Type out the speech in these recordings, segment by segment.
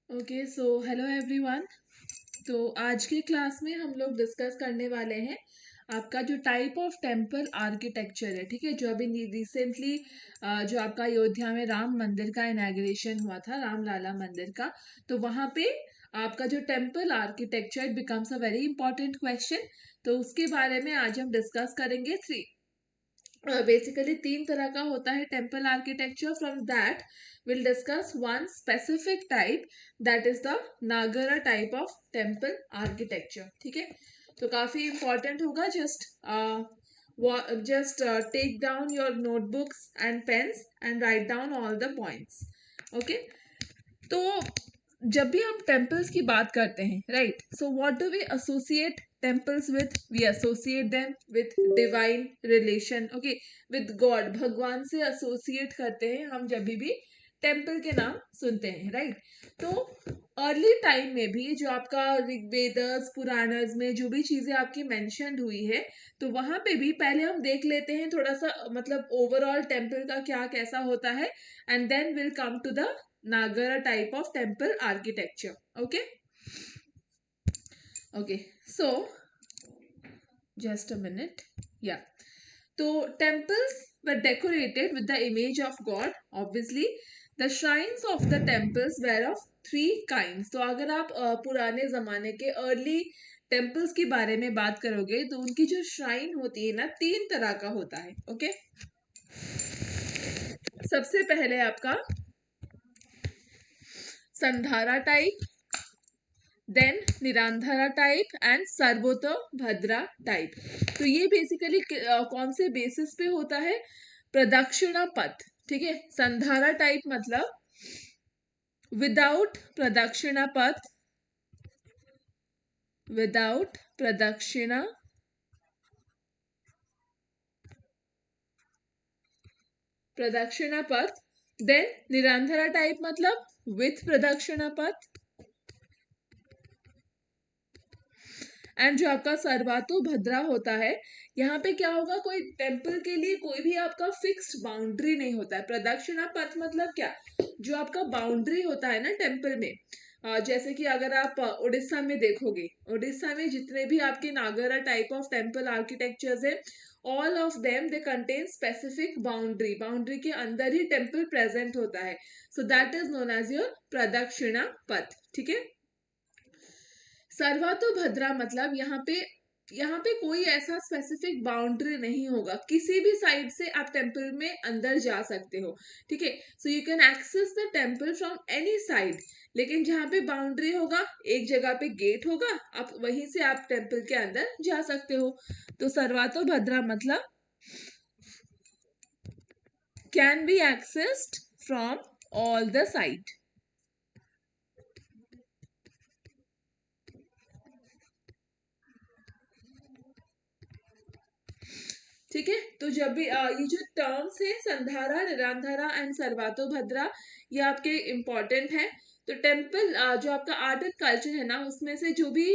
Okay so hello everyone. तो आज के क्लास में हम लोग डिस्कस करने वाले हैं आपका जो टाइप ऑफ टेम्पल आर्किटेक्चर है। ठीक है, जो अभी रिसेंटली जो आपका अयोध्या में राम मंदिर का इनॉग्रेशन हुआ था, रामलाला मंदिर का, तो वहाँ पे आपका जो temple architecture becomes a very important question. तो उसके बारे में आज हम डिस्कस करेंगे। बेसिकली तीन तरह का होता है temple architecture. From that will discuss one specific type, that is the Nagara type of temple architecture. ठीक है, तो काफी इंपॉर्टेंट होगा। Just take down your notebooks and pens and write down all the points. Okay, तो जब भी हम temples की बात करते हैं, right, so what do we associate temples with? We associate them with divine relation. Okay, with God, भगवान से एसोसिएट करते हैं हम जब भी टेम्पल के नाम सुनते हैं, राइट। तो अर्ली टाइम में भी जो आपका ऋग्वेदस पुराणस में जो भी चीजें आपकी मेंशन्ड हुई है, तो वहां पे भी पहले हम देख लेते हैं थोड़ा सा, मतलब ओवरऑल टेम्पल का क्या कैसा होता है, and then will come to the Nagara type of temple architecture. Okay. Okay. So just a minute. Yeah. So temples were decorated with the image of God. Obviously, the shrines of the temples were of three kinds. तो अगर आप पुराने जमाने के early temples के बारे में बात करोगे, तो उनकी जो श्राइन होती है ना, तीन तरह का होता है। ओके, सबसे पहले आपका Sandhara type, then Nirandhara type and Sarvatobhadra type. तो ये बेसिकली कौन से बेसिस पे होता है? प्रदक्षिणा पथ। ठीक है, संधारा टाइप मतलब विदाउट प्रदक्षिणा पथ, विदाउट प्रदक्षिणा पथ। देन निरांधरा टाइप मतलब विथ प्रदक्षिणा पथ। एंड जो आपका सर्वातो भद्रा होता है, यहाँ पे क्या होगा, कोई टेम्पल के लिए कोई भी आपका फिक्स्ड बाउंड्री नहीं होता है। प्रदक्षिणा पथ मतलब क्या, जो आपका बाउंड्री होता है ना टेम्पल में, जैसे कि अगर आप उड़ीसा में देखोगे, उड़ीसा में जितने भी आपके Nagara type of temple architectures है, all of them they contain specific boundary, boundary के अंदर ही टेम्पल प्रेजेंट होता है। So that is known as your pradakshina path. ठीक है, सर्वातो भद्रा मतलब यहाँ पे कोई ऐसा स्पेसिफिक बाउंड्री नहीं होगा, किसी भी साइड से आप टेम्पल में अंदर जा सकते हो। ठीक है, so you can access the temple from any side, लेकिन जहाँ पे बाउंड्री होगा, एक जगह पे गेट होगा, आप वहीं से आप टेम्पल के अंदर जा सकते हो। तो सर्वातो भद्रा मतलब can be accessed from all the side. ठीक है, तो जब भी ये जो टर्म्स है संधारा, निरांधारा एंड सर्वातो भद्रा, ये आपके इम्पोर्टेंट है। तो टेम्पल जो आपका आर्ट एंड कल्चर है ना, उसमें से जो भी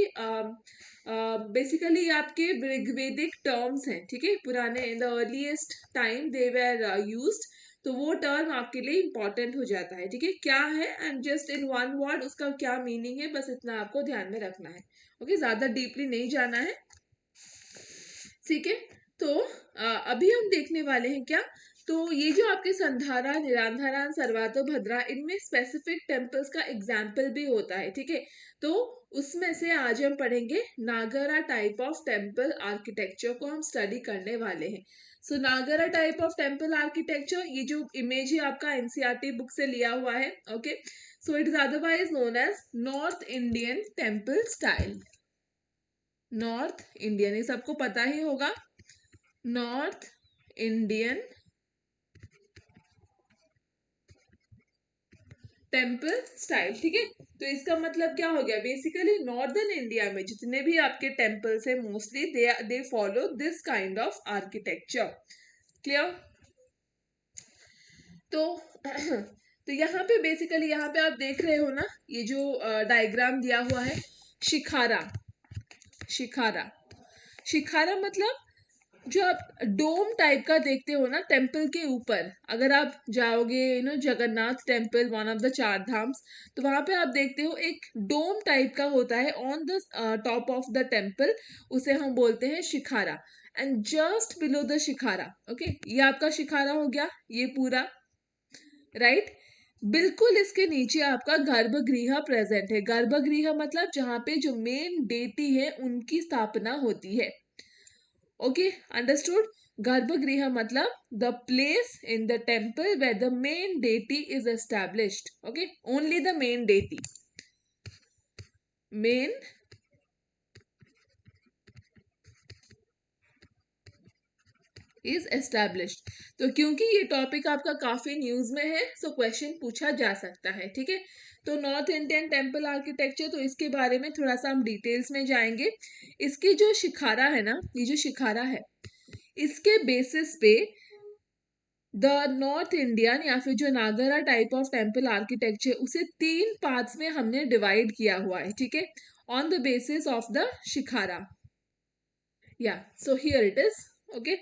बेसिकली आपके ऋग्वेदिक टर्म्स हैं, ठीक है, पुराने in the earliest time they were used, तो वो टर्म आपके लिए इम्पोर्टेंट हो जाता है। ठीक है, क्या है, and just in one word उसका क्या मीनिंग है, बस इतना आपको ध्यान में रखना है। ओके, ज्यादा डीपली नहीं जाना है। ठीक है, तो अभी हम देखने वाले हैं क्या, तो ये जो आपके संधारा, निरांधारा, सर्वातो भद्रा, इनमें स्पेसिफिक टेम्पल्स का एग्जाम्पल भी होता है। ठीक है, तो उसमें से आज हम पढ़ेंगे नागरा टाइप ऑफ टेम्पल आर्किटेक्चर को हम स्टडी करने वाले हैं। सो नागरा टाइप ऑफ टेम्पल आर्किटेक्चर, ये जो इमेज है आपका एनसीईआरटी बुक से लिया हुआ है। Okay, so it is otherwise known as North Indian temple style. North Indian, ये सबको पता ही होगा, नॉर्थ इंडियन टेम्पल स्टाइल। ठीक है, तो इसका मतलब क्या हो गया, बेसिकली नॉर्दर्न इंडिया में जितने भी आपके टेम्पल्स है, mostly they follow this kind of architecture. Clear? तो तो यहाँ पे बेसिकली, यहाँ पे आप देख रहे हो ना, ये जो डायग्राम दिया हुआ है, शिखारा, शिखारा, शिखारा मतलब जो आप डोम टाइप का देखते हो ना टेम्पल के ऊपर, अगर आप जाओगे Jagannath temple, one of the चार धाम्स, तो वहां पे आप देखते हो एक डोम टाइप का होता है on the top of the temple, उसे हम बोलते हैं shikhara. And just below the shikhara, okay, ये आपका शिखारा हो गया, ये पूरा, राइट। बिल्कुल इसके नीचे आपका गर्भगृह प्रेजेंट है। गर्भगृह मतलब जहां पे जो मेन डेटी है उनकी स्थापना होती है। Okay, understood. गर्भगृह मतलब the place in the temple where the main deity is established. Okay, only the main deity, main is established. तो क्योंकि ये टॉपिक आपका काफी न्यूज में है, सो क्वेश्चन पूछा जा सकता है, ठीक है। तो नॉर्थ इंडियन टेम्पल आर्किटेक्चर, तो इसके बारे में थोड़ा सा हम डिटेल्स में जाएंगे। इसकी जो शिखारा है ना, ये जो शिखारा है, इसके बेसिस पे द नॉर्थ इंडियन या फिर जो Nagara type of temple architecture, उसे 3 पार्ट्स में हमने डिवाइड किया हुआ है, ठीक है, on the basis of the shikhara. Yeah so here it is, okay.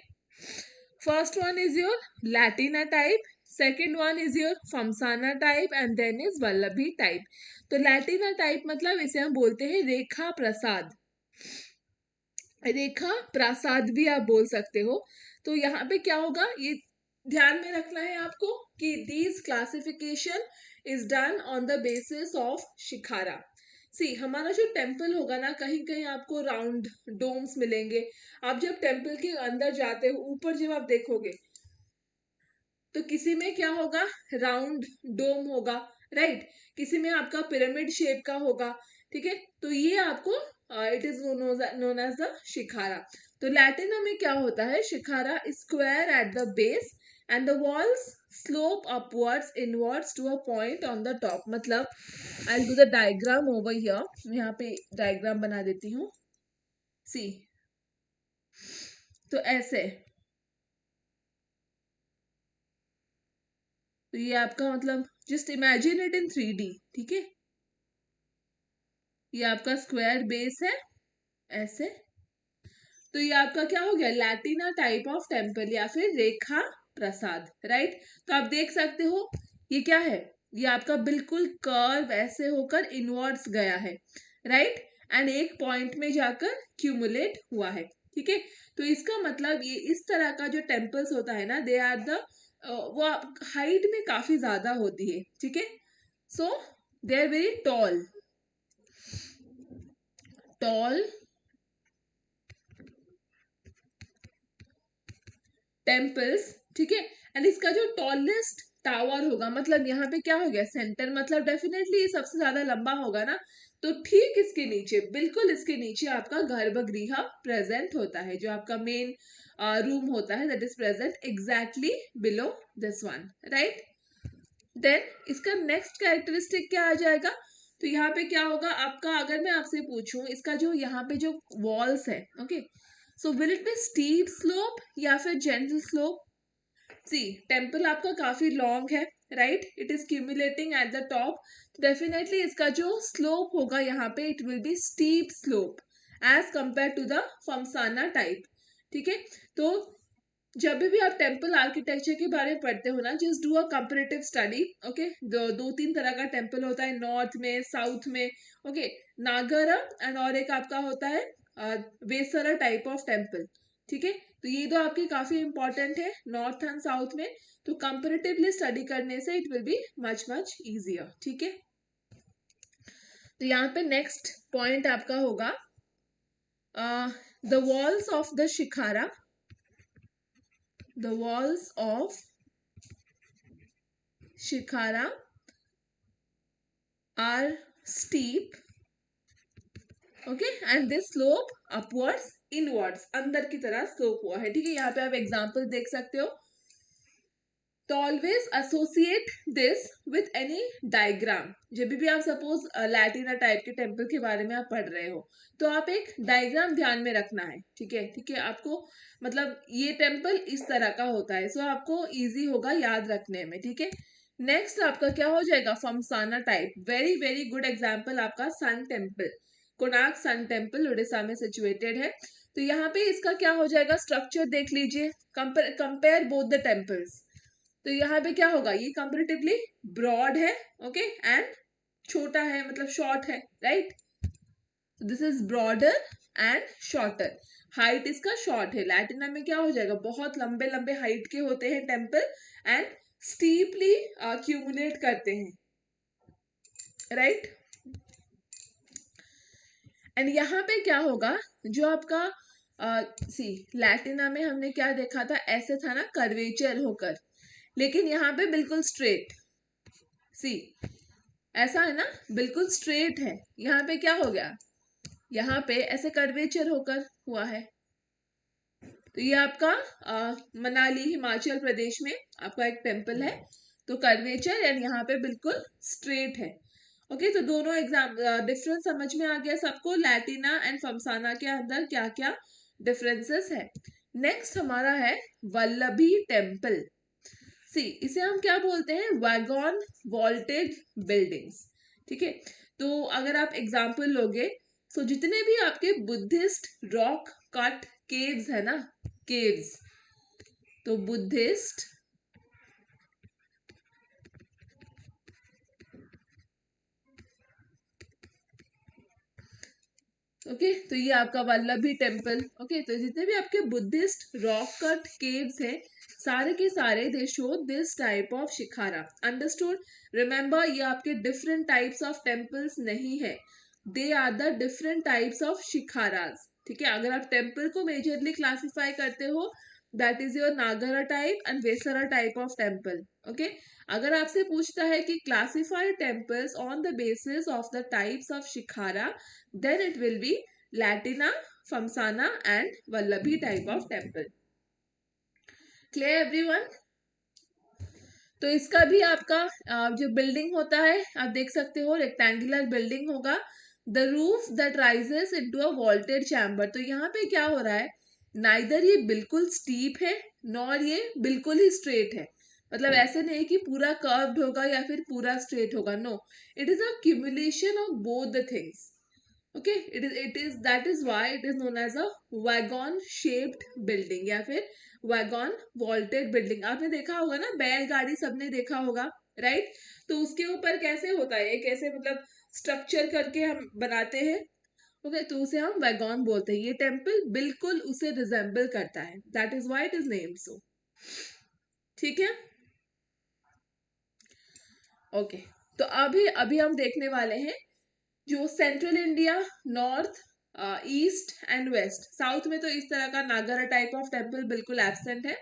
First one is your Latina type, second one is your Famsana type, and then is Vallabhi type. तो Latina type मतलब इसे हम बोलते हैं रेखा प्रसाद। रेखा प्रसाद भी आप बोल सकते हो। तो यहाँ पे क्या होगा, ये ध्यान में रखना है आपको कि this classification is done on the basis of shikhara. See, हमारा जो टेम्पल होगा ना, कहीं कहीं आपको राउंड डोम्स मिलेंगे। आप जब टेम्पल के अंदर जाते हो, ऊपर जब आप देखोगे, तो किसी में क्या होगा, राउंड डोम होगा, राइट। किसी में आपका पिरामिड शेप का होगा, ठीक है। तो ये आपको it is known as the shikhara. तो लैटिना में क्या होता है, shikhara square at the base and the walls slope upwards inwards to a point on the top. मतलब I will do the diagram over here, मैं यहाँ पे डायग्राम बना देती हूँ। सी, तो ऐसे, तो ये आपका मतलब just imagine it in 3D, ठीक है। ये आपका स्क्वायर बेस है, ऐसे। तो ये आपका क्या हो गया, लैटिना टाइप ऑफ टेम्पल या फिर रेखा प्रसाद, राइट। तो आप देख सकते हो ये क्या है, ये आपका बिल्कुल कर्व ऐसे होकर इनवर्ड्स गया है, राइट, एंड एक पॉइंट में जाकर क्यूमुलेट हुआ है, ठीक है। तो इसका मतलब ये इस तरह का जो टेम्पल्स होता है ना, दे आर द वो हाइट में काफी ज्यादा होती है, ठीक है। So they are very tall, tall temples, ठीक है। एंड इसका जो टॉलेस्ट टावर होगा, मतलब यहाँ पे क्या हो गया, सेंटर, मतलब डेफिनेटली सबसे ज्यादा लंबा होगा ना। तो ठीक इसके नीचे, बिल्कुल इसके नीचे आपका गर्भगृह प्रेजेंट होता है, जो आपका मेन रूम होता है, that is present exactly below this one, right. Then इसका नेक्स्ट कैरेक्टरिस्टिक क्या आ जाएगा, तो यहाँ पे क्या होगा आपका, अगर मैं आपसे पूछूं इसका जो यहाँ पे जो वॉल्स है, okay, so will it be steep slope या फिर जेंटल स्लोप। सी, टेम्पल आपका काफी लॉन्ग है, right, it is cumulating at the top, definitely इसका जो स्लोप होगा यहाँ पे, it will be steep slope as compare to the Phamsana type, ठीक है। तो जब भी आप टेम्पल आर्किटेक्चर के बारे में पढ़ते हो ना, just do a comparative study, okay. दो तीन तरह का टेम्पल होता है, नॉर्थ में, साउथ में, ओके, नागरा, एंड और एक आपका होता है वेसरा टाइप ऑफ टेम्पल, ठीक है। तो ये दो आपके काफी इंपॉर्टेंट है, नॉर्थ एंड साउथ में। तो कंपैरेटिवली स्टडी करने से it will be much much easier, ठीक है। तो यहाँ पे नेक्स्ट पॉइंट आपका होगा the walls of the shikhara, the walls of Shikhara are steep, okay, and they slope upwards inwards, अंदर की तरह स्लोप हुआ है, ठीक है। यहाँ पे आप एग्जांपल देख सकते हो। तो always associate this with any diagram. जब भी आप सपोज लैटिना टाइप के टेम्पल के बारे में आप पढ़ रहे हो, तो आप एक डायग्राम ध्यान में रखना है, ठीक है, ठीक है। आपको मतलब ये टेम्पल इस तरह का होता है, सो आपको इजी होगा याद रखने में, ठीक है। नेक्स्ट आपका क्या हो जाएगा, Phamsana type. Very very good example आपका sun temple, Konark sun temple Orissa में सिचुएटेड है। तो यहाँ पे इसका क्या हो जाएगा, स्ट्रक्चर देख लीजिए, कंपेयर बोथ द टेम्पल्स। तो यहाँ पे क्या होगा, ये कंपेरेटिवली ब्रॉड है, ओके, एंड छोटा है, मतलब शॉर्ट है, right. This is broader and shorter, height इसका शॉर्ट है। लैटिना में क्या हो जाएगा, बहुत लंबे लंबे हाइट के होते हैं टेम्पल एंड स्टीपली accumulate करते हैं, राइट। एंड यहाँ पे क्या होगा, जो आपका सी लैटिना में हमने क्या देखा था, ऐसे था ना कर्वेचर होकर, लेकिन यहाँ पे बिल्कुल स्ट्रेट, सी ऐसा है ना, बिल्कुल स्ट्रेट है। यहाँ पे क्या हो गया, यहाँ पे ऐसे कर्वेचर होकर हुआ है। तो ये आपका मनाली हिमाचल प्रदेश में आपका एक टेम्पल है, तो कर्वेचर एंड यहाँ पे बिल्कुल स्ट्रेट है। ओके, तो दोनों एग्जाम डिफरेंस समझ में आ गया सबको, लैटिना एंड फमसाना के अंदर क्या क्या डिफरेंसेस है। नेक्स्ट हमारा है वल्लभी टेम्पल। सी इसे हम क्या बोलते हैं, वैगॉन वॉल्टेड बिल्डिंग्स, ठीक है। तो अगर आप एग्जाम्पल लोगे, सो जितने भी आपके बुद्धिस्ट रॉक कट केव्स है ना, केव्स, तो बुद्धिस्ट ओके, तो ये आपका वल्लभी टेम्पल, ओके। तो जितने भी आपके बुद्धिस्ट रॉक कट केव्स हैं, सारे के सारे they show this type of shikhara, understood. Remember, ये आपके डिफरेंट टाइप्स ऑफ टेम्पल्स नहीं है, they are the different types of shikharas, ठीक है। अगर आप टेम्पल को मेजरली क्लासिफाई करते हो, that is your Nagara type and Vesara type of temple, okay. अगर आपसे पूछता है कि classify temples on the basis of the types of shikhara, then it will be Latina, Famsana and Vallabhi type of temple. Clear everyone? तो इसका भी आपका जो बिल्डिंग होता है, आप देख सकते हो रेक्टेंगुलर बिल्डिंग होगा, the roof that rises into a vaulted chamber. तो यहाँ पे क्या हो रहा है, नाइदर ये बिल्कुल स्टीप है नॉर ये बिल्कुल ही स्ट्रेट है, मतलब ऐसे नहीं कि पूरा कर्व्ड होगा या फिर पूरा स्ट्रेट होगा, no, it is a cumulation of both the things, okay. it is that is why it is known as a wagon shaped building या फिर wagon vaulted building। आपने देखा होगा ना, बैलगाड़ी सबने देखा होगा, राइट। तो उसके ऊपर कैसे होता है, कैसे मतलब स्ट्रक्चर करके हम बनाते हैं, ओके, तो उसे हम वैगॉन बोलते हैं। ये टेम्पल बिल्कुल उसे रिजेंबल करता है, that is why it is named so, ठीक है, ओके। तो अभी अभी हम देखने वाले हैं जो central India, north, east and west, south में तो इस तरह का नागरा टाइप ऑफ टेम्पल बिल्कुल एब्सेंट है।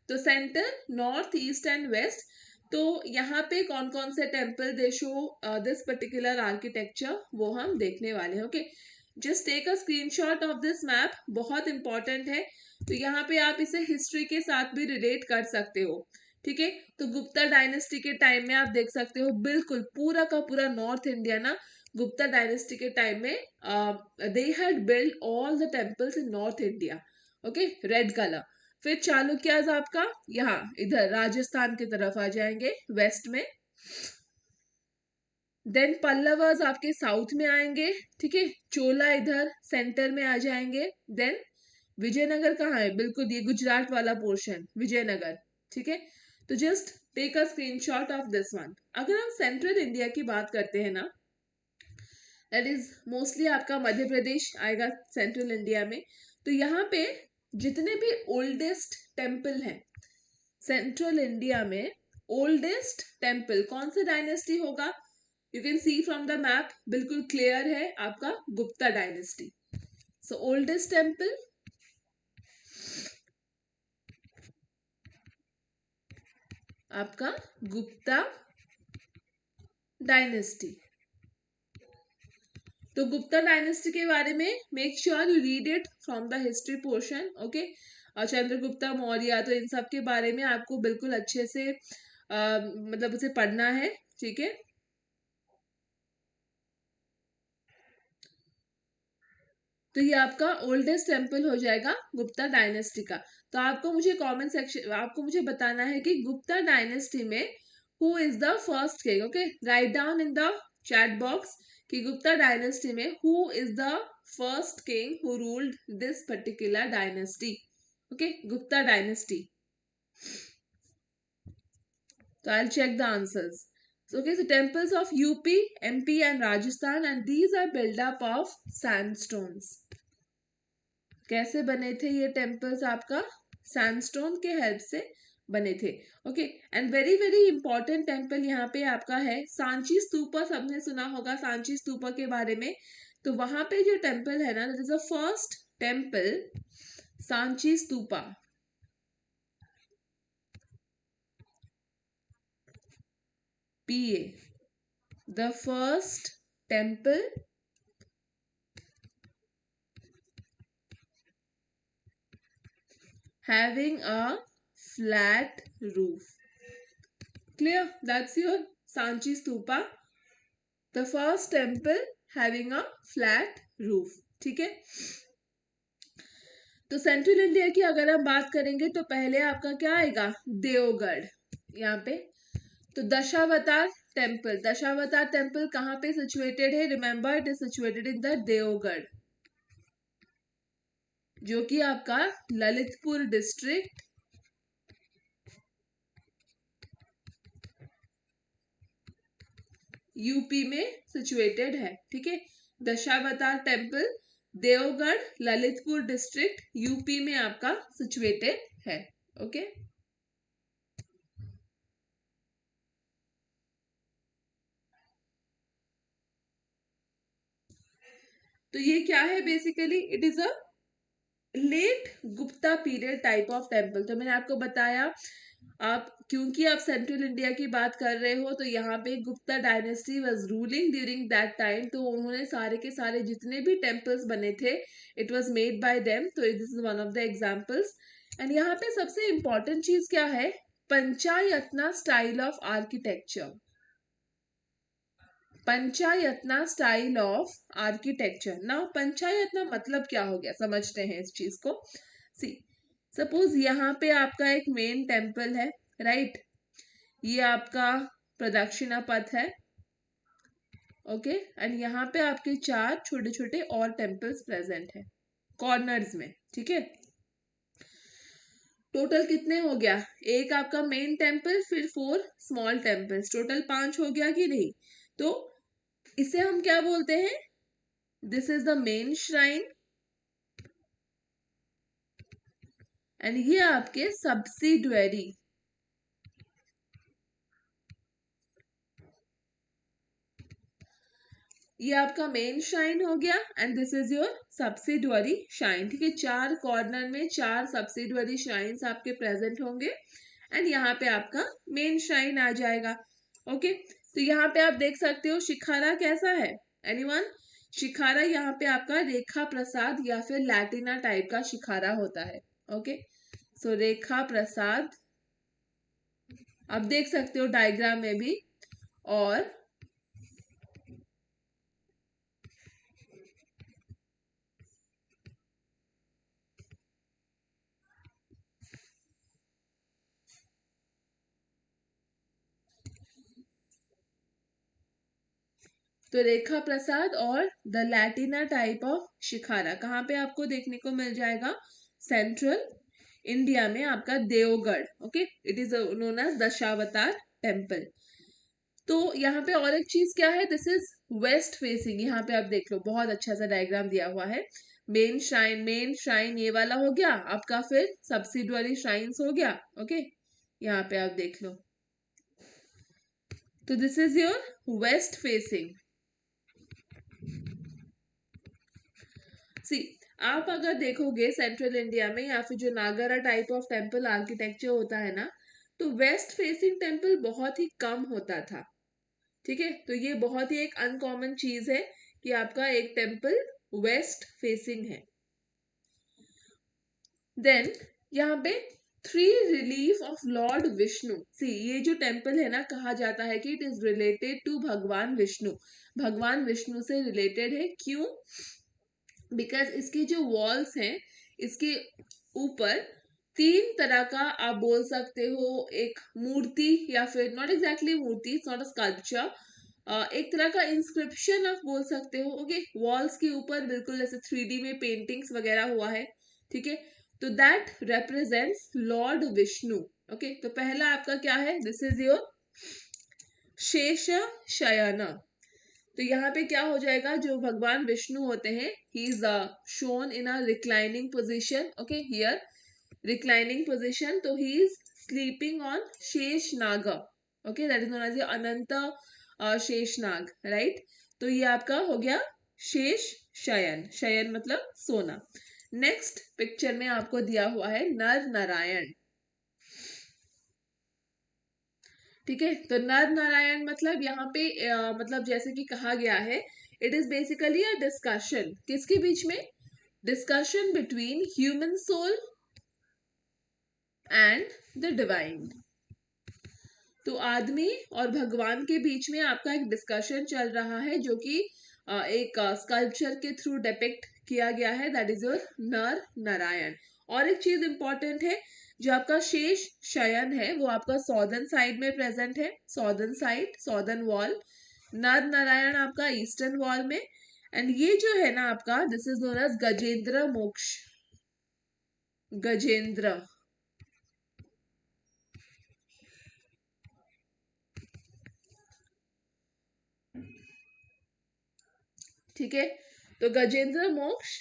तो centre, north, east and west, तो यहाँ पे कौन कौन से temple they show this particular architecture, वो हम देखने वाले हैं, okay. Just take a screenshot of this map, बहुत इंपॉर्टेंट है। तो यहाँ पे आप इसे हिस्ट्री के साथ भी रिलेट कर सकते हो, ठीक है। तो गुप्ता डायनेस्टी के टाइम में आप देख सकते हो, बिल्कुल पूरा का पूरा नॉर्थ इंडिया ना, गुप्ता डायनेस्टी के टाइम में they had build all the temples in north India, okay, red colour. फिर चालुक्याज आपका यहाँ इधर राजस्थान की तरफ आ जाएंगे वेस्ट में, देन पल्लवाज आपके साउथ में आएंगे, ठीक है, चोला इधर सेंटर में आ जाएंगे, देन विजयनगर कहाँ है, बिल्कुल ये गुजरात वाला पोर्शन विजयनगर, ठीक है। तो just take a screenshot of this one. अगर हम सेंट्रल इंडिया की बात करते हैं ना, दैट इज मोस्टली आपका मध्य प्रदेश आएगा सेंट्रल इंडिया में। तो यहाँ पे जितने भी ओल्डेस्ट टेम्पल हैं सेंट्रल इंडिया में, ओल्डेस्ट टेम्पल कौन से डायनेस्टी होगा, you can see from the map, बिल्कुल क्लियर है आपका गुप्ता डायनेस्टी। सो ओल्डेस्ट टेम्पल आपका गुप्ता डायनेस्टी। तो गुप्ता डायनेस्टी के बारे में make sure you read it from the history portion, okay. Chandragupta Maurya, तो इन सब के बारे में आपको बिल्कुल अच्छे से मतलब उसे पढ़ना है, ठीक है। तो ये आपका ओल्डेस्ट टेम्पल हो जाएगा गुप्ता डायनेस्टी का। तो आपको मुझे कमेंट सेक्शन, आपको मुझे बताना है कि गुप्ता डायनेस्टी में who is the first king, okay. Write down in the chat box कि गुप्ता डायनेस्टी में who is the first king who ruled this particular dynasty. Okay, Gupta dynasty. So I'll check the answers. So, okay, so temples of UP, MP and Rajasthan, and these are built up of sandstones. कैसे बने थे ये temples? आपका sandstone के help से बने थे. Okay, and very very important temple यहाँ पे आपका है सांची स्तूपा. सबने सुना होगा सांची स्तूपा के बारे में. तो वहां पे जो टेम्पल है ना, that is the first temple Sanchi stupa. PA, the first temple having a flat roof. Clear? That's your Sanchi Stupa. The first temple having a flat roof. ठीक है. तो सेंट्रल इंडिया की अगर हम बात करेंगे तो पहले आपका क्या आएगा? देवगढ़. यहाँ पे तो दशावतार टेम्पल. दशावतार टेम्पल कहाँ पे सिचुएटेड है? Remember, it is situated in the Deogarh, जो कि आपका ललितपुर डिस्ट्रिक्ट यूपी में सिचुएटेड है. ठीक है, Dashavatar temple Deogarh, Lalitpur district UP में आपका सिचुएटेड है. ओके, तो ये क्या है? Basically it is a late Gupta period type of temple. तो मैंने आपको बताया, आप क्योंकि आप सेंट्रल इंडिया की बात कर रहे हो, तो यहाँ पे Gupta dynasty was ruling during that time. तो उन्होंने सारे के सारे जितने भी टेम्पल्स बने थे, it was made by them. तो this is one of the examples. And यहाँ पे सबसे इंपॉर्टेंट चीज क्या है? Panchayatana style of architecture. Panchayatana style of architecture. Now Panchayatana मतलब क्या हो गया, समझते हैं इस चीज को. सी, सपोज यहाँ पे आपका एक मेन टेम्पल है, राइट? ये आपका प्रदक्षिणा पथ है. ओके, एंड यहाँ पे आपके 4 छोटे छोटे और टेम्पल्स प्रेजेंट है कॉर्नर्स में. ठीक है, टोटल कितने हो गया? एक आपका मेन टेम्पल, फिर 4 स्मॉल टेम्पल्स, टोटल 5 हो गया कि नहीं? तो इसे हम क्या बोलते हैं? This is the main shrine, and ये आपके सब्सिडियरी. ये आपका मेन श्राइन हो गया, and this is your subsidiary shrine. ठीक है, 4 कॉर्नर में 4 सब्सिडियरी श्राइन्स आपके प्रेजेंट होंगे, एंड यहाँ पे आपका मेन श्राइन आ जाएगा. ओके, तो यहाँ पे आप देख सकते हो शिखारा कैसा है? एनीवन? शिखारा यहाँ पे आपका रेखा प्रसाद या फिर लैटिना टाइप का शिखारा होता है. ओके, सो रेखा प्रसाद आप देख सकते हो डायग्राम में भी. और तो रेखा प्रसाद और द लैटिना टाइप ऑफ शिखारा कहाँ पे आपको देखने को मिल जाएगा? सेंट्रल इंडिया में आपका Deogarh. Okay, it is known as Dashavatar temple. तो यहाँ पे और एक चीज क्या है? This is west facing. यहाँ पे आप देख लो, बहुत अच्छा सा डायग्राम दिया हुआ है. मेन श्राइन ये वाला हो गया आपका, फिर सब्सिडियरी श्राइन्स हो गया. ओके, यहाँ पे आप देख लो. तो this is your west facing. See, आप अगर देखोगे सेंट्रल इंडिया में या फिर जो Nagara type of temple architecture होता है ना, तो वेस्ट फेसिंग टेम्पल बहुत ही कम होता था. ठीक है, तो ये बहुत ही एक अनकॉमन चीज है कि आपका एक टेम्पल वेस्ट फेसिंग है. देन यहाँ पे 3 रिलीफ ऑफ लॉर्ड विष्णु. सी, ये जो टेम्पल है ना, कहा जाता है कि इट इज रिलेटेड टू भगवान विष्णु. भगवान विष्णु से रिलेटेड है. क्यों? बिकॉज इसकी जो वॉल्स हैं, इसके ऊपर 3 तरह का आप बोल सकते हो एक मूर्ति, या फिर नॉट एग्जैक्टली मूर्ति, इट्स नॉट अ स्कल्पचर, एक तरह का इंस्क्रिप्शन आप बोल सकते हो। ओके, वॉल्स के ऊपर बिल्कुल जैसे 3D में पेंटिंग्स वगैरह हुआ है, ठीक है। तो that represents Lord Vishnu. Okay, तो पहला आपका क्या है, दिस इज योर शेष शयन। तो यहाँ पे क्या हो जाएगा, जो भगवान विष्णु होते हैं, he is shown in a reclining position. Okay, here reclining position, तो he is sleeping on Shesh Nag. Okay, that is known as Anant Shesh Nag, right. तो ये आपका हो गया शेष शयन। शयन मतलब सोना। नेक्स्ट पिक्चर में आपको दिया हुआ है नर नारायण। ठीक है, तो नर नारायण मतलब यहाँ पे मतलब जैसे कि कहा गया है, it is basically a discussion, किसके बीच में, discussion between human soul and the divine. तो आदमी और भगवान के बीच में आपका एक डिस्कशन चल रहा है, जो कि एक स्कल्पचर के थ्रू डिपिक्ट किया गया है, दैट इज योर नर नारायण। और एक चीज इंपॉर्टेंट है, जो आपका शेष शयन है वो आपका सॉदर्न साइड में प्रेजेंट है, सॉदर्न साइड, सॉदर्न वॉल। नर नारायण आपका ईस्टर्न वॉल में। एंड ये जो है ना आपका, this is known as Gajendra Moksha. Gajendra, ठीक है। तो गजेंद्र मोक्ष,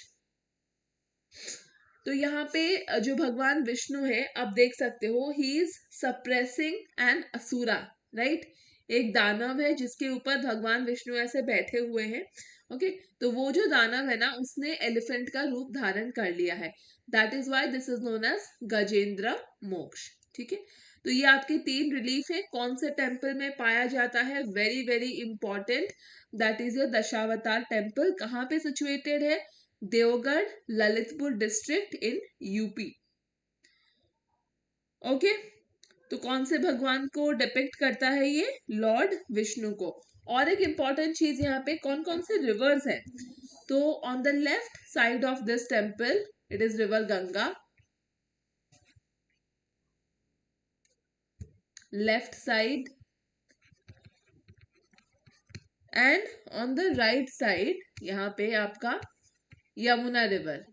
तो यहाँ पे जो भगवान विष्णु है आप देख सकते हो, he is suppressing an asura, right. एक दानव है जिसके ऊपर भगवान विष्णु ऐसे बैठे हुए हैं। ओके, तो वो जो दानव है ना, उसने एलिफेंट का रूप धारण कर लिया है, that is why this is known as Gajendra Moksha. ठीक है, तो ये आपके तीन रिलीफ है, कौन से टेम्पल में पाया जाता है, very very important, that is your Dashavatar temple. कहाँ पे सिचुएटेड है, Deogarh, Lalitpur district in UP. Okay, तो कौन से भगवान को डिपिक्ट करता है ये, लॉर्ड विष्णु को। और एक इंपॉर्टेंट चीज यहाँ पे, कौन कौन से रिवर्स है, तो on the left side of this temple it is river Ganga, left side, and on the right side यहाँ पे आपका यमुना रिवर।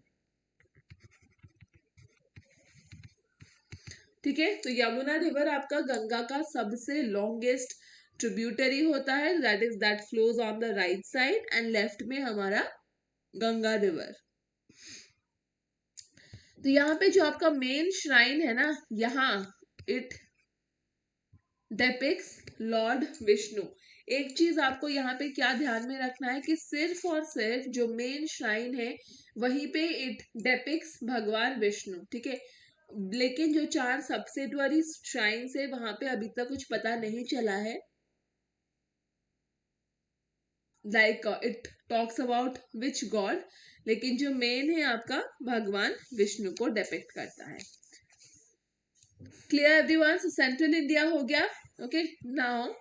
ठीक है, तो यमुना रिवर आपका गंगा का सबसे लॉन्गेस्ट ट्रिब्यूटरी होता है, that flows on the right side, and left में हमारा गंगा रिवर। तो यहाँ पे जो आपका मेन श्राइन है ना, यहाँ इट डेपिक्स लॉर्ड विष्णु। एक चीज आपको यहाँ पे क्या ध्यान में रखना है, कि सिर्फ और सिर्फ जो मेन श्राइन है वहीं पे इट डेपिक्स भगवान विष्णु। ठीक है, लेकिन जो चार सब्सिडरी श्राइन्स है वहां पे अभी तक कुछ पता नहीं चला है, like it talks about which God, लेकिन जो मेन है आपका भगवान विष्णु को डिपिक्ट करता है। क्लियर एवरीवन, सो सेंट्रल इंडिया हो गया। Okay, now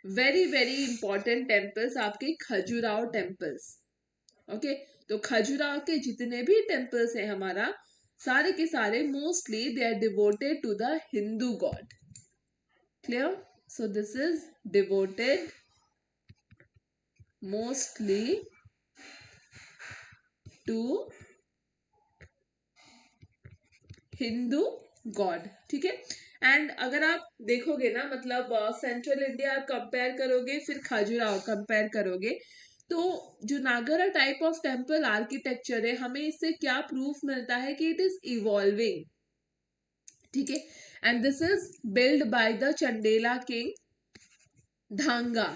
very very important temples आपके खजुराहो टेम्पल्स। ओके, तो खजुराहो के जितने भी टेम्पल्स हैं हमारा, सारे के सारे mostly they are devoted to the Hindu god. Clear, so this is devoted mostly to Hindu god. ठीक है, एंड अगर आप देखोगे ना, मतलब सेंट्रल इंडिया आप कंपेयर करोगे, फिर खजुराहो कंपेयर करोगे, तो जो Nagara type of temple architecture है, हमें इससे क्या प्रूफ मिलता है, कि इट इज इवॉल्विंग। ठीक है, and this is build by the Chandela king Dhanga.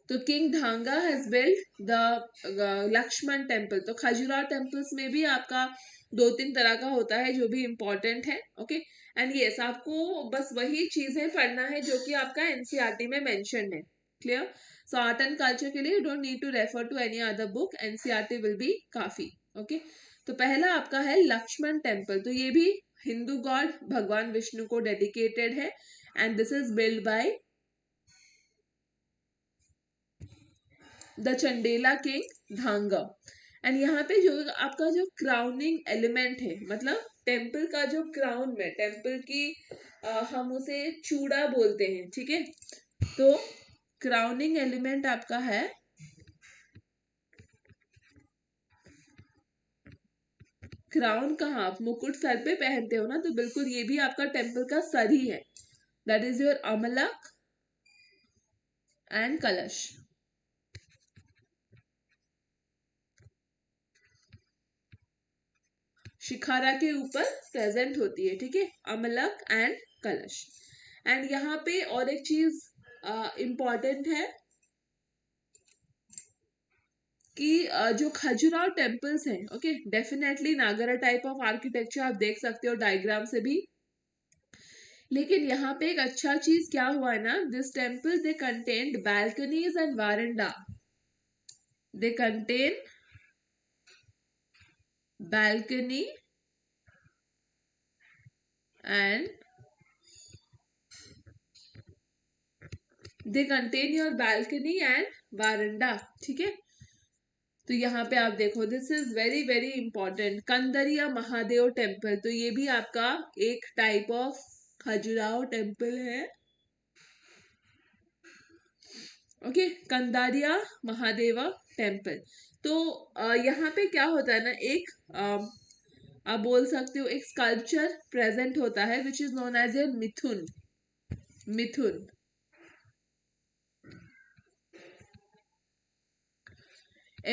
तो king Dhanga has build the Lakshman temple. तो खजुराहो टेम्पल्स में भी आपका दो तीन तरह का होता है जो भी इंपॉर्टेंट है। ओके, एंड यस, आपको बस वही चीजें पढ़ना है जो कि आपका एनसीईआरटी में मेंशन है। Clear, so art and culture के लिए you don't need to refer to any other book, NCERT will be काफी। ओके, तो पहला आपका है लक्ष्मण टेम्पल। तो ये भी हिंदू गॉड भगवान विष्णु को डेडिकेटेड है, and this is build by the Chandela king Dhanga. And यहाँ पे जो आपका जो क्राउनिंग एलिमेंट है, मतलब टेम्पल का जो क्राउन में, टेम्पल की हम उसे चूड़ा बोलते हैं। ठीक है, तो क्राउनिंग एलिमेंट आपका है क्राउन। कहाँ आप मुकुट सर पे पहनते हो ना, तो बिल्कुल ये भी आपका टेम्पल का सर ही है। दैट इज योर अमलक एंड कलश। शिखारा के ऊपर प्रेजेंट होती है, ठीक है, अमलक एंड कलश। एंड यहाँ पे और एक चीज इंपॉर्टेंट है कि जो खजुराहो टेम्पल्स हैं, okay, definitely Nagara type of architecture आप देख सकते हो डायग्राम से भी। लेकिन यहाँ पे एक अच्छा चीज क्या हुआ है ना, this temple they contained balconies and वारंडा। They contain balcony and they contain your balcony and varanda, ठीक है। तो यहाँ पे आप देखो, this is very very important, Kandariya Mahadev temple. तो ये भी आपका एक टाइप ऑफ खजुराहो टेम्पल है, ओके, कंदारिया महादेवा टेम्पल। तो यहाँ पे क्या होता है ना, एक आप बोल सकते हो एक स्कल्पचर प्रेजेंट होता है which is known as a mithun. Mithun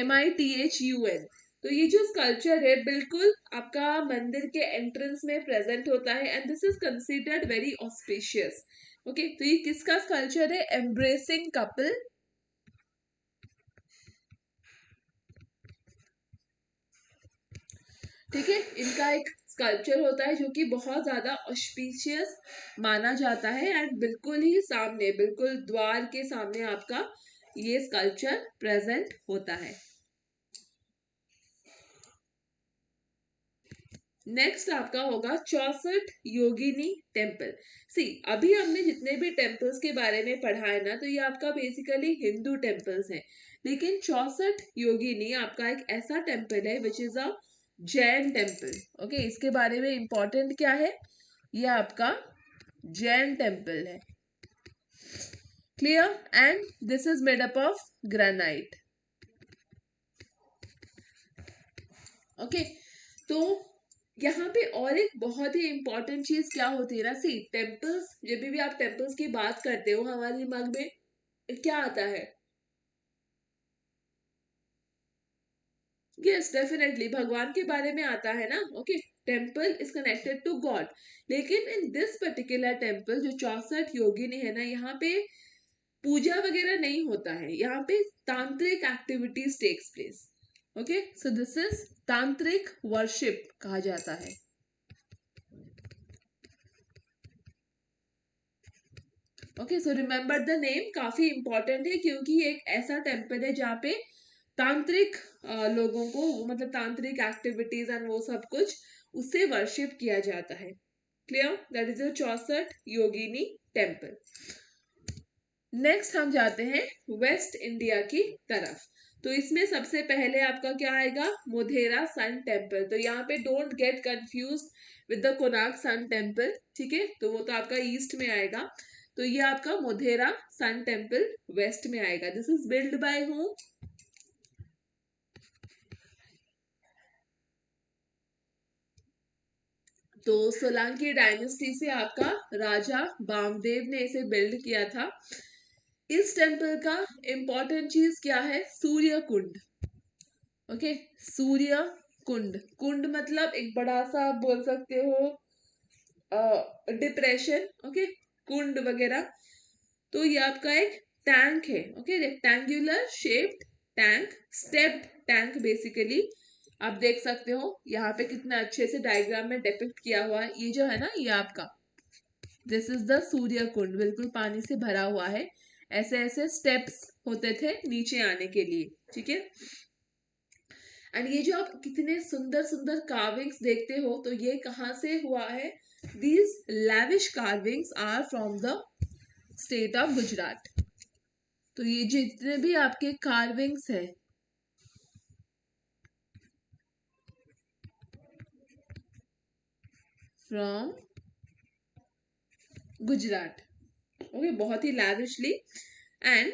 MITHUN। तो ये जो स्कल्पचर है बिल्कुल आपका मंदिर के एंट्रेंस में प्रेजेंट होता है and this is considered very auspicious, okay. तो ये किसका स्कल्पचर है, एम्ब्रेसिंग कपल, ठीक है। इनका एक स्कल्पचर होता है जो कि बहुत ज्यादा ऑस्पिशियस माना जाता है एंड बिल्कुल ही सामने, बिल्कुल द्वार के सामने आपका ये स्कल्पचर प्रेजेंट होता है। नेक्स्ट आपका होगा 64 योगिनी टेम्पल। सी अभी हमने जितने भी टेम्पल्स के बारे में पढ़ा है ना, तो ये आपका बेसिकली हिंदू टेम्पल्स हैं। लेकिन 64 योगिनी आपका एक ऐसा टेम्पल है which is a Jain temple, okay. इसके बारे में इंपॉर्टेंट क्या है, ये आपका जैन टेम्पल है, clear. And this is made up of granite, okay. तो यहाँ पे और एक बहुत ही इंपॉर्टेंट चीज क्या होती है ना, सी टेम्पल्स, जब भी आप टेम्पल्स की बात करते हो हमारे दिमाग में क्या आता है, यस डेफिनेटली भगवान के बारे में आता है ना, okay. Temple is connected to god. लेकिन इन दिस पर्टिकुलर टेम्पल जो 64 योगिनी है ना, यहाँ पे पूजा वगैरह नहीं होता है, यहाँ पे tantric activities takes place, okay. So this is tantric worship कहा जाता है, okay. So remember the name, काफी इंपॉर्टेंट है क्योंकि ये एक ऐसा टेम्पल है जहाँ पे तांत्रिक लोगों को, मतलब तांत्रिक एक्टिविटीज एंड वो सब कुछ उससे वर्शिप किया जाता है, clear. That is the 64 Yogini temple. Next हम जाते हैं वेस्ट इंडिया की तरफ। तो इसमें सबसे पहले आपका क्या आएगा, मोधेरा सन टेम्पल। तो यहाँ पे don't get confuse with the Konark sun temple, ठीक है, तो वो तो आपका ईस्ट में आएगा। तो ये आपका मोधेरा सन टेम्पल वेस्ट में आएगा। This is build bye whom, तो सोलंकी डायनेस्टी से आपका राजा बामदेव ने इसे बिल्ड किया था। इस टेम्पल का इंपॉर्टेंट चीज क्या है, सूर्य कुंड, ओके। सूर्य कुंड, कुंड मतलब एक बड़ा सा आप बोल सकते हो डिप्रेशन, ओके, कुंड वगैरह। तो ये आपका एक टैंक है, okay, rectangular shaped tank, stepped tank basically. आप देख सकते हो यहाँ पे कितना अच्छे से डायग्राम में डिपिक्ट किया हुआ है। ये जो है ना, ये आपका दिस इज द सूर्य कुंड, बिल्कुल पानी से भरा हुआ है। ऐसे ऐसे स्टेप्स होते थे नीचे आने के लिए, ठीक है। एंड ये जो आप कितने सुंदर सुंदर कार्विंग्स देखते हो, तो ये कहाँ से हुआ है, these lavish carvings are from the state of Gujarat. तो ये जितने भी आपके कार्विंग्स है फ्रॉम गुजरात, ओके, बहुत ही लैविशली। एंड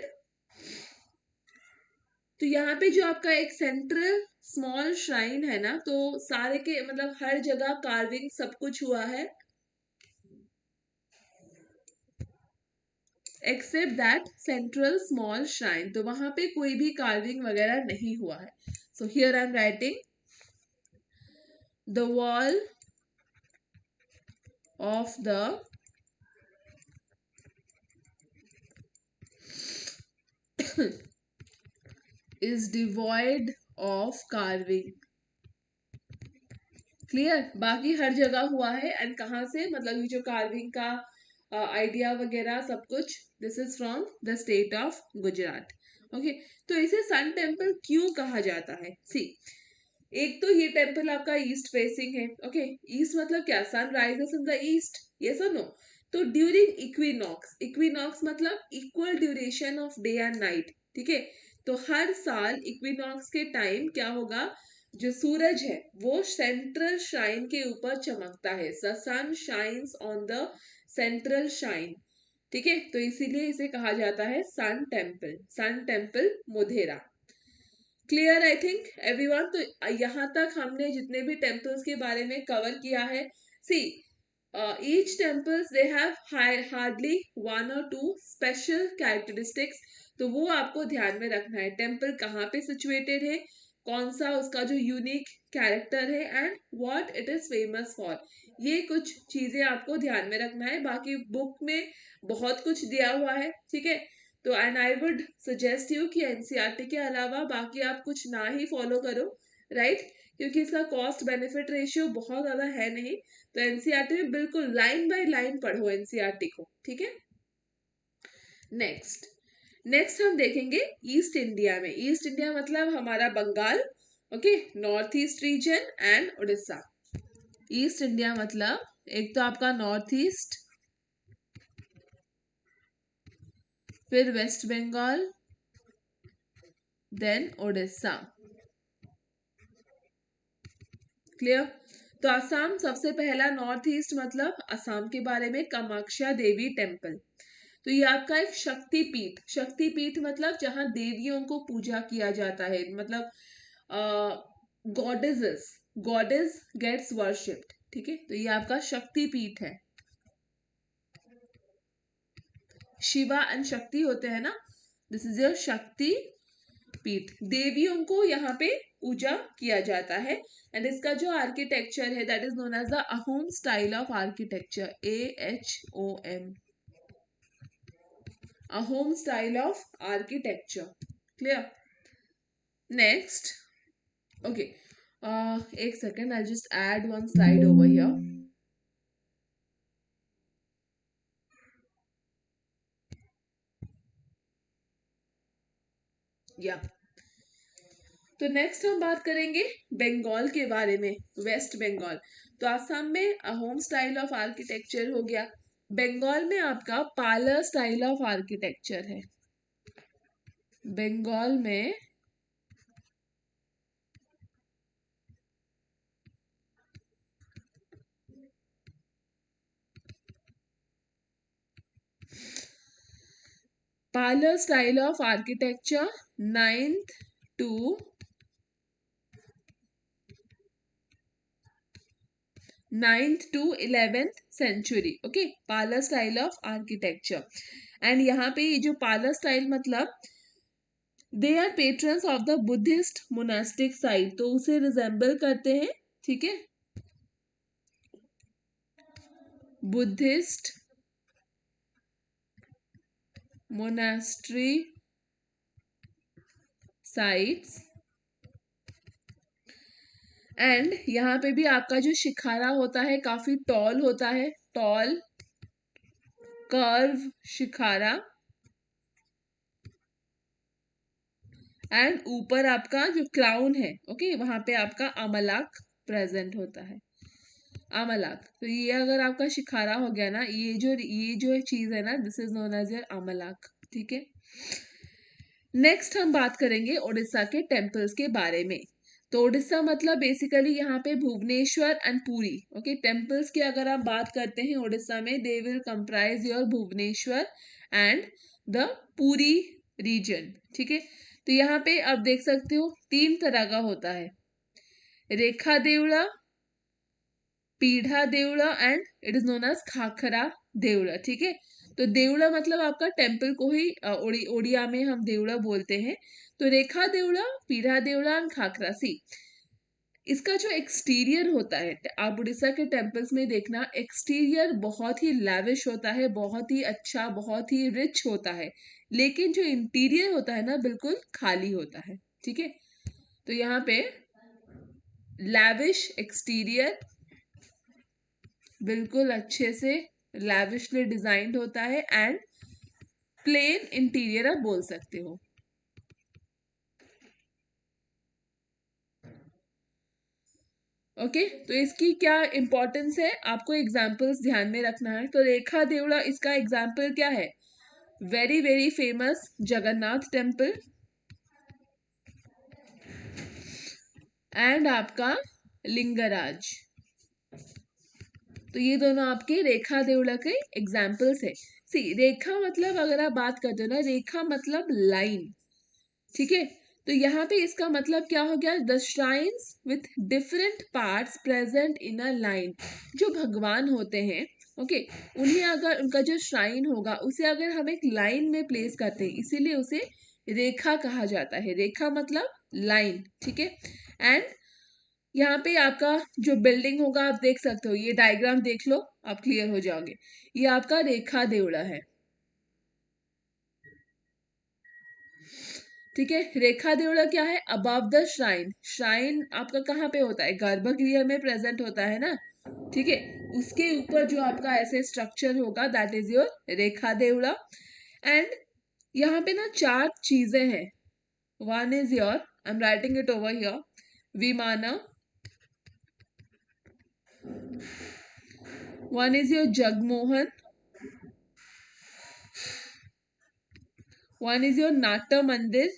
तो यहाँ पे जो आपका एक सेंट्रल स्मॉल श्राइन है ना, तो सारे के मतलब हर जगह कार्विंग सब कुछ हुआ है except that central small shrine, तो वहां पे कोई भी कार्विंग वगैरह नहीं हुआ है. So here I am writing the wall of the is devoid of carving. Clear, बाकी हर जगह हुआ है. एंड कहाँ से, मतलब ये जो कार्विंग का आइडिया वगैरह सब कुछ, this is from the state of Gujarat. Okay, तो इसे सन टेम्पल क्यों कहा जाता है? सी, एक तो ये टेम्पल आपका ईस्ट फेसिंग है. ओके, ईस्ट मतलब क्या, sun rises in the east, yes और नो? तो ड्यूरिंग इक्विनॉक्स, इक्विनॉक्स मतलब equal duration of day and night, ठीक है? तो हर साल इक्विनॉक्स के टाइम क्या होगा, जो सूरज है वो सेंट्रल शाइन के ऊपर चमकता है. Sun shines on the central shine, ठीक है? तो इसीलिए इसे कहा जाता है sun temple, sun temple Modhera. Clear I think everyone. तो यहाँ तक हमने जितने भी टेम्पल्स के बारे में कवर किया है. सी, each temples they have hardly one or two special characteristics. तो वो आपको ध्यान में रखना है. टेम्पल कहाँ पे सिचुएटेड है, कौन सा उसका जो यूनिक कैरेक्टर है, and what it is famous for, ये कुछ चीजें आपको ध्यान में रखना है. बाकी बुक में बहुत कुछ दिया हुआ है, ठीक है? तो and I would suggest you कि एनसीईआरटी के अलावा बाकी आप कुछ ना ही फॉलो करो, राइट? क्योंकि इसका कॉस्ट बेनिफिट रेशियो बहुत ज्यादा है नहीं. तो एनसीईआरटी में बिल्कुल लाइन बाय लाइन पढ़ो एनसीईआरटी को, ठीक है? नेक्स्ट नेक्स्ट हम देखेंगे ईस्ट इंडिया में. ईस्ट इंडिया मतलब हमारा Bengal, okay, north east region and Orissa. East India मतलब एक तो आपका नॉर्थ ईस्ट, फिर west Bengal, then Orissa. Clear? तो असम सबसे पहला, नॉर्थ ईस्ट मतलब असम के बारे में कामाख्या देवी टेम्पल. तो ये आपका एक शक्तिपीठ, शक्तिपीठ मतलब जहां देवियों को पूजा किया जाता है, मतलब गॉडेसेस, गॉडेस गेट्स वर्शिप्ड, ठीक है? तो ये आपका शक्तिपीठ है. शिवा एंड शक्ति होते हैं ना, दिस इज योर शक्ति पीठ. देवियों को यहाँ पे पूजा किया जाता है. एंड इसका जो आर्किटेक्चर है that is known as the Ahom style of architecture, AHOM, Ahom style of architecture. Clear? Next, okay, एक second, I just add one slide over here. Yeah, तो नेक्स्ट हम बात करेंगे बंगाल के बारे में, वेस्ट बंगाल. तो आसाम में अहोम स्टाइल ऑफ आर्किटेक्चर हो गया. बंगाल में आपका पालर स्टाइल ऑफ आर्किटेक्चर है. बंगाल में Pala style of architecture 9th to 11th century. Okay, Pala style of architecture. And यहाँ पे ये जो पालर स्टाइल मतलब they are patrons of the Buddhist monastic site, तो उसे रिजेंबल करते हैं, ठीक है? Buddhist monastery sites. एंड यहाँ पे भी आपका जो शिखारा होता है काफी टॉल होता है, टॉल कर्व शिखारा. एंड ऊपर आपका जो क्राउन है, ओके, वहां पे आपका अमलाक प्रेजेंट होता है, अमलाक. तो ये अगर आपका शिखारा हो गया ना, ये जो चीज है ना, this is known as your amalaka, ठीक है? नेक्स्ट हम बात करेंगे उड़ीसा के टेम्पल्स के बारे में. तो उड़ीसा मतलब बेसिकली यहाँ पे Bhubaneswar and Puri. Okay, temples की अगर आप बात करते हैं उड़ीसा में, they will comprise your Bhubaneswar and the Puri region. ठीक है, तो यहाँ पे आप देख सकते हो 3 तरह का होता है, Rekha Deula, Pidha Deula and it is known as Khakhara Deula. ठीक है, तो देवड़ा मतलब आपका टेम्पल को ही ओडिया में हम देवड़ा बोलते हैं। तो रेखा देवड़ा, पीढ़ा देवड़ा एंड खाखरा। सी, इसका जो एक्सटीरियर होता है, आप उड़ीसा के टेम्पल्स में देखना, एक्सटीरियर बहुत ही लैविश होता है, बहुत ही अच्छा, बहुत ही रिच होता है, लेकिन जो इंटीरियर होता है ना, बिल्कुल खाली होता है। ठीक है, तो यहाँ पे लैविश एक्सटीरियर, बिल्कुल अच्छे से लैविशली डिजाइंड होता है, एंड प्लेन इंटीरियर आप बोल सकते हो। ओके, तो इसकी क्या इंपॉर्टेंस है, आपको एग्जाम्पल्स ध्यान में रखना है। तो रेखा देवड़ा, इसका एग्जाम्पल क्या है, very very famous Jagannath temple and आपका लिंगराज। तो ये दोनों आपके रेखा देवड़ा के एग्जाम्पल्स है। सी, रेखा मतलब अगर आप बात करते हो ना, रेखा मतलब लाइन। ठीक है, तो यहाँ पे इसका मतलब क्या हो गया, the shrines with different parts present in a line. जो भगवान होते हैं, ओके, उन्हें अगर उनका जो श्राइन होगा उसे अगर हम एक लाइन में प्लेस करते हैं, इसीलिए उसे रेखा कहा जाता है। रेखा मतलब लाइन। ठीक है, एंड यहाँ पे आपका जो बिल्डिंग होगा आप देख सकते हो, ये डायग्राम देख लो, आप क्लियर हो जाओगे। ये आपका रेखा देवड़ा है। ठीक है, रेखा देवड़ा क्या है, अबव द श्राइन। श्राइन आपका कहाँ पे होता है, गर्भगृह में प्रेजेंट होता है ना। ठीक है, उसके ऊपर जो आपका ऐसे स्ट्रक्चर होगा, that is your Rekha Deula. And यहाँ पे ना 4 चीजें हैं। One is your, I am writing it over here, vimana, one is your Jagmohan, one is your Natya Mandir,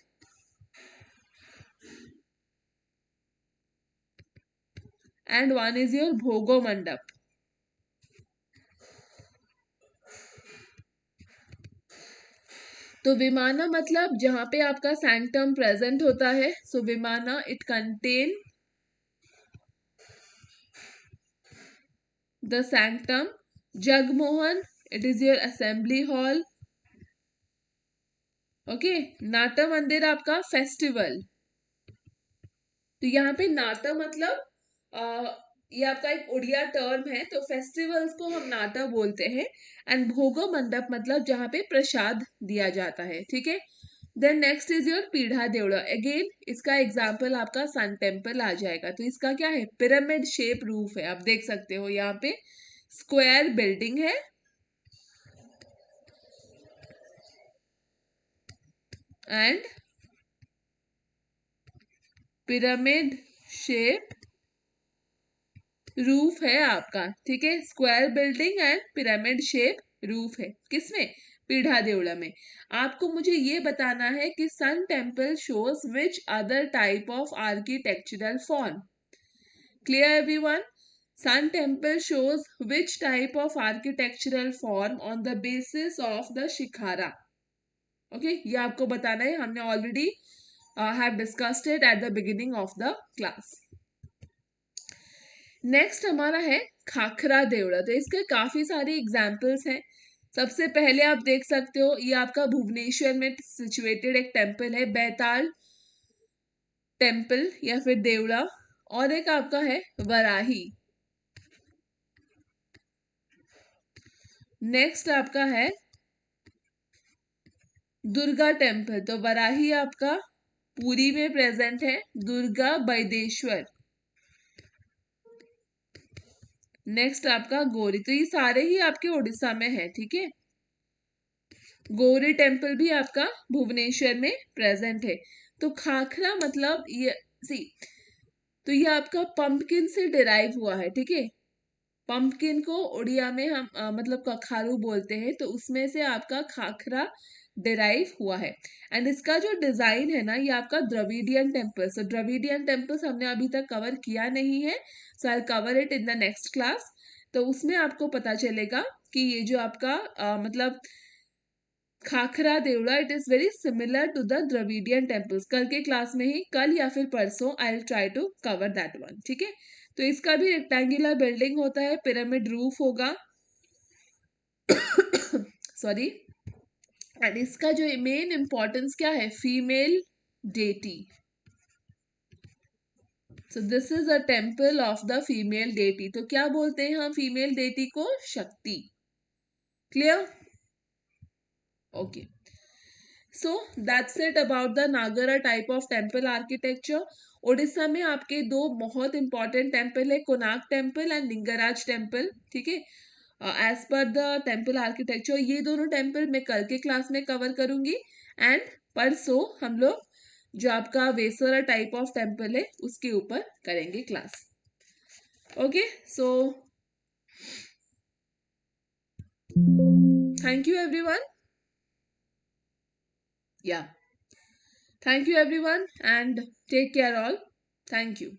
and one is your Bhoga Mandapa. तो विमाना मतलब जहां पे आपका सैंक्टम प्रेजेंट होता है, so vimana it contain the sanctum. Jagmohan, it is your assembly hall. Okay, Natya Mandir आपका festival. तो यहाँ पे नाटा मतलब ये आपका एक उड़िया टर्म है, तो फेस्टिवल्स को हम नाटा बोलते हैं। एंड भोगो मंडप मतलब जहाँ पे प्रसाद दिया जाता है। ठीक है, देन नेक्स्ट इज योर पीढ़ा देवड़ा। अगेन इसका एग्जाम्पल आपका सन टेम्पल आ जाएगा। तो इसका क्या है, पिरामिड शेप रूफ है, आप देख सकते हो यहाँ पे स्क्वायर बिल्डिंग है, एंड पिरामिड शेप रूफ है आपका। ठीक है, square building and pyramid shape roof है, किसमें, पीढ़ा देवड़ा में। आपको मुझे ये बताना है कि sun temple shows which other type of architectural form. Clear everyone, sun temple shows which type of architectural form on the basis of the shikhara. Okay, ये आपको बताना है, हमने already have discussed it at the beginning of the class. Next हमारा है खाखरा देवड़ा। तो इसके काफी सारे एग्जाम्पल्स हैं। सबसे पहले आप देख सकते हो, ये आपका भुवनेश्वर में सिचुएटेड एक टेम्पल है, बैताल टेम्पल या फिर देवड़ा। और एक आपका है वराही। नेक्स्ट आपका है दुर्गा टेम्पल। तो वराही आपका पुरी में प्रेजेंट है, दुर्गा बैदेश्वर। नेक्स्ट आपका गौरी। तो ये सारे ही आपके उड़ीसा में है। ठीक है, गौरी टेम्पल भी आपका भुवनेश्वर में प्रेजेंट है। तो खाखरा मतलब ये, सी, तो ये आपका पंपकिन से डिराइव हुआ है। ठीक है, पंपकिन को उड़िया में हम मतलब कखारू बोलते हैं, तो उसमें से आपका खाखरा डिराइव हुआ है। एंड इसका जो डिजाइन है ना, ये आपका Dravidian temple. So Dravidian temples हमने अभी तक कवर किया नहीं है, so I cover it in the next class. तो उसमें आपको पता चलेगा कि ये जो आपका मतलब Khakhara Deula, it is very similar to the Dravidian temples. कल के क्लास में ही, कल या फिर परसों, I will try to cover that one, ठीक है। तो इसका भी रेक्टेंगुलर बिल्डिंग होता है, पिरामिड रूफ होगा सॉरी। एंड इसका जो मेन इंपॉर्टेंस क्या है, female deity. So this is a temple of the female deity. तो क्या बोलते हैं हम फीमेल डेटी को, शक्ति। Clear? Okay, so that's it about the Nagara type of temple architecture. Orissa में आपके दो बहुत इंपॉर्टेंट टेम्पल है, Konark temple and Lingaraj temple, ठीक है। As per the temple architecture, ये दोनों टेम्पल मैं कल के क्लास में कवर करूंगी। एंड परसों हम लोग जो आपका वेसरा टाइप ऑफ टेम्पल है उसके ऊपर करेंगे class. Okay, so thank you everyone. या, thank you everyone and take care all. Thank you.